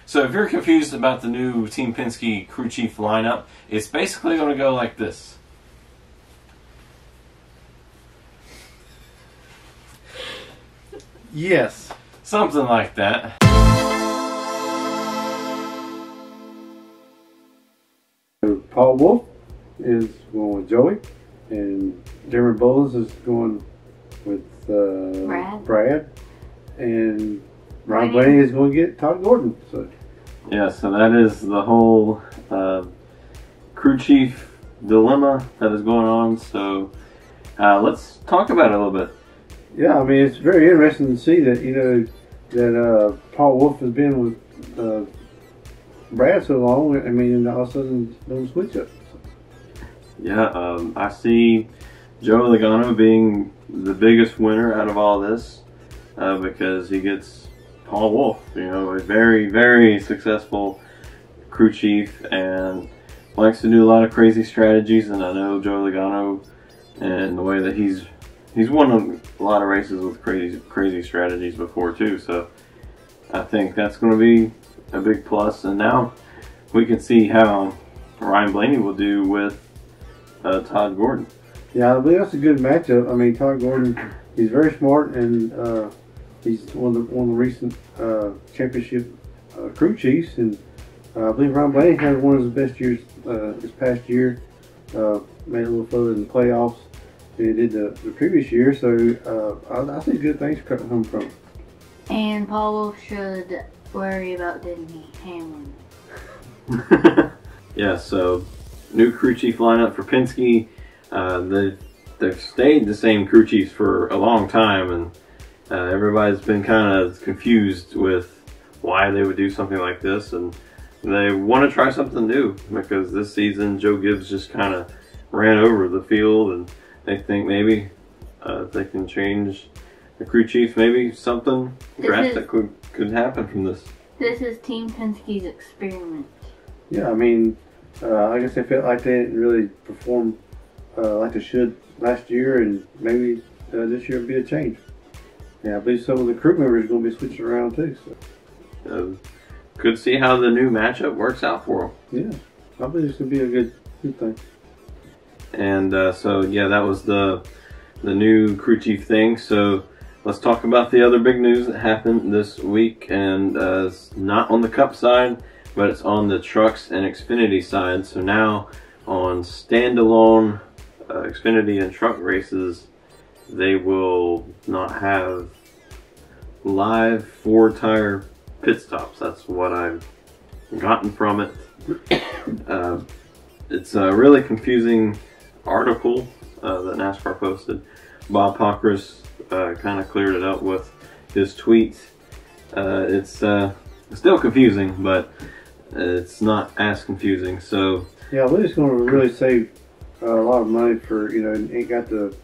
So if you're confused about the new Team Penske crew chief lineup, it's basically going to go like this. Yes. Something like that. Paul Wolf is going with Joey, and Jeremy Bowles is going with Brad, and Ryan Blaney is going to get Todd Gordon. So yeah, so that is the whole crew chief dilemma that is going on. So let's talk about it a little bit. Yeah, I mean, it's very interesting to see that, you know, that Paul Wolf has been with Brad so long. I mean, and all of a sudden don't switch up. Yeah, I see Joe Logano being the biggest winner out of all this because he gets Paul Wolf, you know, a very, very successful crew chief and likes to do a lot of crazy strategies. And I know Joe Logano and the way that he's won a lot of races with crazy strategies before too. So I think that's going to be a big plus. And now we can see how Ryan Blaney will do with Todd Gordon. Yeah, I believe that's a good matchup. I mean, Todd Gordon, he's very smart, and he's one of the recent championship crew chiefs. And I believe Ryan Blaney had one of his best years this past year. Made it a little further in the playoffs than he did the previous year. So I see good things coming from him. And Paul Wolf should worry about Denny Hamlin. Yeah, so new crew chief lineup for Penske. They've stayed the same crew chiefs for a long time, and everybody's been kind of confused with why they would do something like this, and they want to try something new because this season Joe Gibbs just kind of ran over the field, and they think maybe if they can change the crew chief, maybe something drastic could happen from this. This is Team Penske's experiment. Yeah, I mean, I guess they felt like they didn't really perform like they should last year, and maybe this year will be a change. Yeah, I believe some of the crew members are going to be switching around too. So. Could see how the new matchup works out for them. Yeah, I believe it's going to be a good thing. And so yeah, that was the new crew chief thing. So let's talk about the other big news that happened this week, and it's not on the Cup side, but it's on the trucks and Xfinity side. So now on standalone Xfinity and truck races, they will not have live 4-tire pit stops. That's what I've gotten from it. It's a really confusing article that NASCAR posted. Bob Pockrass kind of cleared it up with his tweet. It's still confusing, but it's not as confusing. So yeah, I believe it's going to really save a lot of money for, you know, ain't got to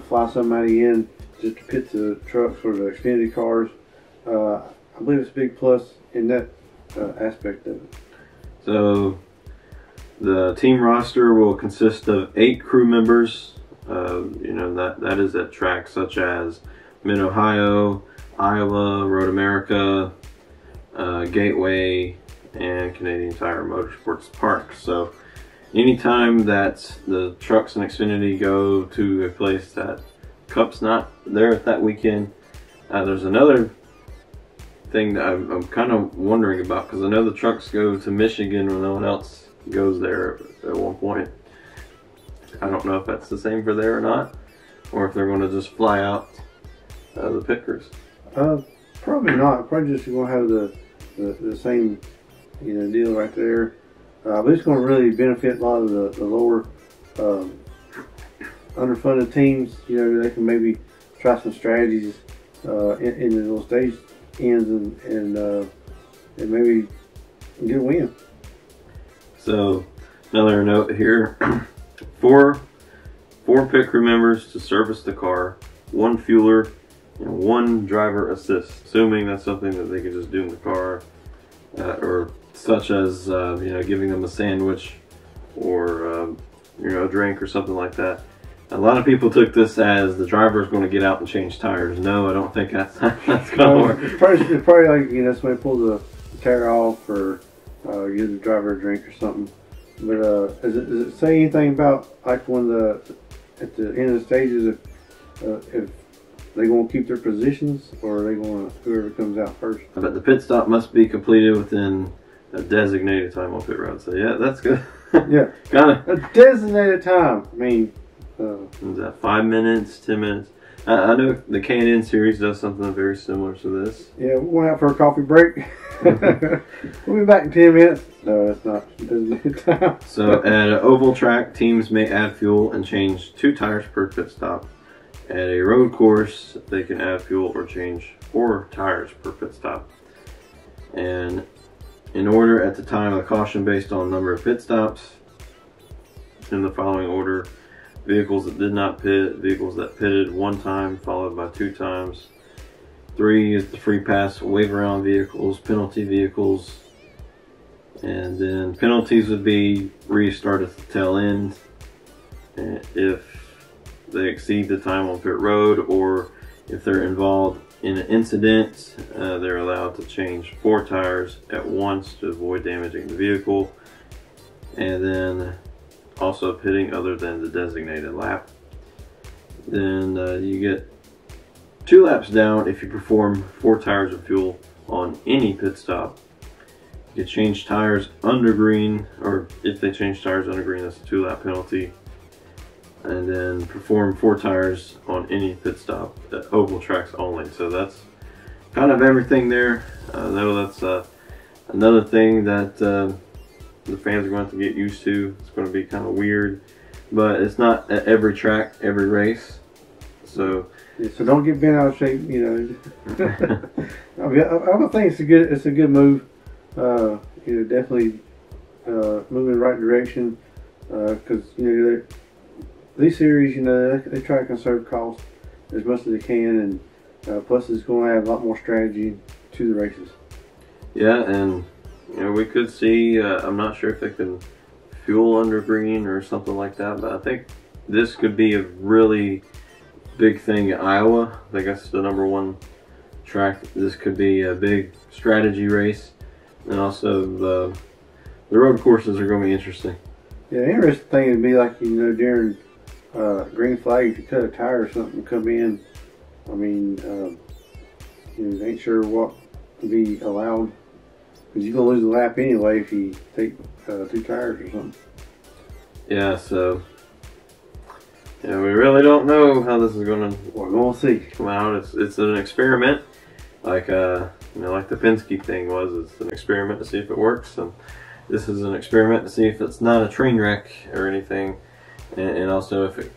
fly somebody in just to pit the trucks or the Xfinity cars. I believe it's a big plus in that aspect of it. So the team roster will consist of 8 crew members. You know, that is at tracks such as Mid-Ohio, Iowa, Road America, Gateway, and Canadian Tire Motorsports Park. So anytime that the trucks and Xfinity go to a place that Cup's not there at that weekend, there's another thing that I'm kind of wondering about, because I know the trucks go to Michigan when no one else goes there at one point. I don't know if that's the same for there or not, or if they're going to just fly out the pickers. Probably not. Probably just going to have the same, you know, deal right there. But it's going to really benefit a lot of the lower underfunded teams. You know, they can maybe try some strategies in the little stage ends and maybe get a win. So another note here: four pit crew members to service the car, 1 fueler, and 1 driver assist. Assuming that's something that they can just do in the car, or such as you know, giving them a sandwich or you know, a drink or something like that. A lot of people took this as the driver is going to get out and change tires. No, I don't think that's going to work. It's probably like, you know, somebody pulled tear off or give the driver a drink or something. But does it say anything about like when at the end of the stages if they going to keep their positions or are they going to whoever comes out first? But the pit stop must be completed within a designated time on pit road. So yeah, that's good. Yeah, kind of a designated time. I mean, is that 5 minutes, 10 minutes? I know the K&N series does something very similar to this. yeah, we're going out for a coffee break. We'll be back in 10 minutes. No, that's not designated time. So at an oval track, teams may add fuel and change 2 tires per pit stop. At a road course, they can add fuel or change 4 tires per pit stop. And in order at the time of the caution based on number of pit stops, in the following order: vehicles that did not pit, vehicles that pitted 1 time followed by 2 times. 3 is the free pass wave around vehicles, penalty vehicles, and then penalties would be restart at the tail end if they exceed the time on pit road, or if they're involved in an incident, they're allowed to change 4 tires at once to avoid damaging the vehicle, and then also pitting other than the designated lap. Then you get 2 laps down if you perform 4 tires of fuel on any pit stop. You can change tires under green, or if they change tires under green, that's a 2-lap penalty. And then perform 4 tires on any pit stop at oval tracks only. So that's kind of everything there. I know that's another thing that the fans are going to have to get used to. It's going to be kind of weird, but it's not at every track, every race. So yeah, so don't get bent out of shape, you know. I think it's a good move. You know, definitely moving in the right direction. Because you know these series, you know, they try to conserve costs as much as they can, and plus it's going to add a lot more strategy to the races. Yeah, and you know, we could see. I'm not sure if they can fuel under green or something like that, but I think this could be a really big thing at Iowa. I think that's the #1 track. This could be a big strategy race, and also the road courses are going to be interesting. Yeah, the interesting thing would be like, you know, during green flag, if you cut a tire or something, come in. I mean, you know, ain't sure what would be allowed, because you're gonna lose a lap anyway if you take 2 tires or something. Yeah, so yeah, we really don't know how this is gonna. We're gonna see. Come out. It's an experiment, like you know, like the Penske thing was. It's an experiment to see if it works, and this is an experiment to see if it's not a train wreck or anything, and also if it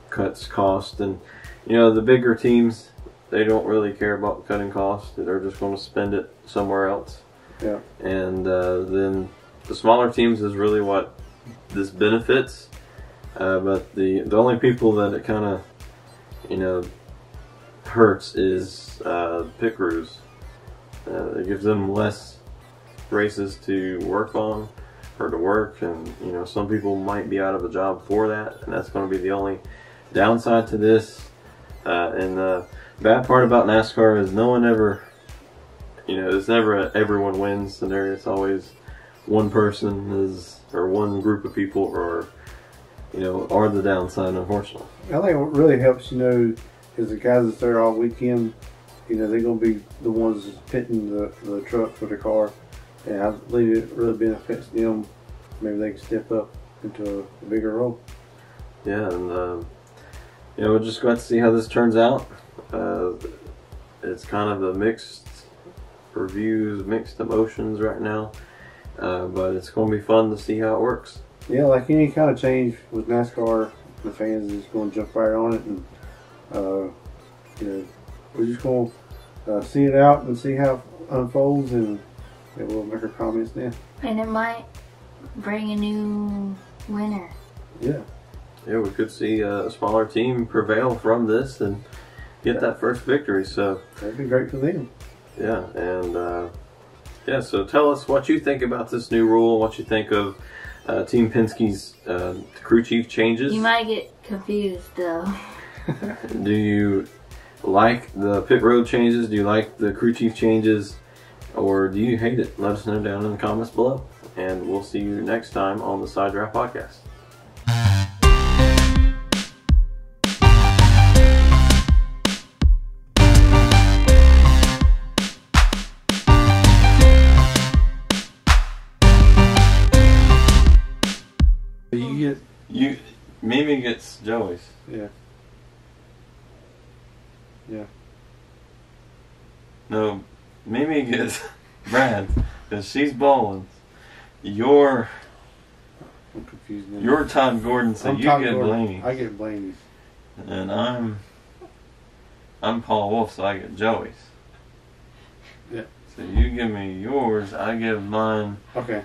cuts cost. And you know, the bigger teams, they don't really care about cutting costs. They're just going to spend it somewhere else. Yeah. And then the smaller teams is really what this benefits. But the only people that it kind of, you know, hurts is pit crews. It gives them less races to work on or to work, and you know, some people might be out of a job for that, and that's going to be the only downside to this. And the bad part about NASCAR is no one ever, you know, it's never a everyone wins scenario. It's always one person is, or one group of people, or you know, are the downside, unfortunately. I think what really helps, you know, is the guys that's there all weekend. You know, they're going to be the ones pitting the truck for the car. And I believe it really benefits them. Maybe they can step up into a bigger role. Yeah, and you know, we'll just go to see how this turns out. It's kind of a mixed reviews, mixed emotions right now, but it's going to be fun to see how it works. Yeah, like any kind of change with NASCAR, the fans is going to jump right on it, and you know, we're just going to see it out and see how it unfolds, and we'll make our comments then. And it might bring a new winner. Yeah. Yeah, we could see a smaller team prevail from this and get that first victory. So that'd be great for them. Yeah, and yeah, so tell us what you think about this new rule, what you think of Team Penske's crew chief changes. You might get confused though. Do you like the pit road changes? Do you like the crew chief changes? Or do you hate it? Let us know down in the comments below. And we'll see you next time on the Side Draft Podcast. Mimi gets Joey's. Yeah. Yeah. No, Mimi gets Brad's because she's Boland's. I'm confused now. You're Todd Gordon, so I'm you Todd get Gordon. Blaney. I get Blaney's. And I'm Paul Wolf, so I get Joey's. Yeah. So you give me yours, I give mine. Okay.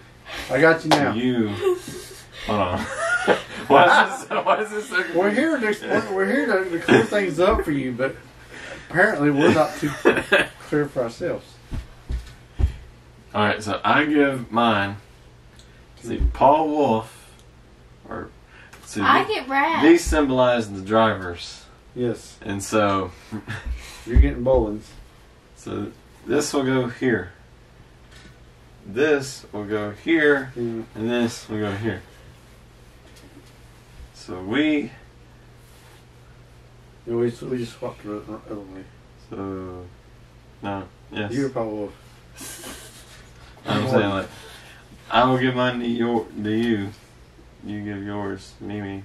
I got you now. To you. Hold on. Why is this so We're here to clear things up for you, but apparently we're not too clear for ourselves. Alright, so I give mine. See, Paul Wolf, I get Brad. These symbolize the drivers. Yes. And so you're getting Boland's. So this will go here. This will go here, and this will go here. So we just swapped the other way. So no, yes. You're Paul Wolf. I'm saying like I will give mine to you. You give yours to Mimi.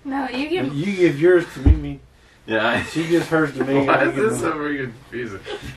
No, you give yours to Mimi. Yeah, she gives hers to me. Why is this so freaking confusing?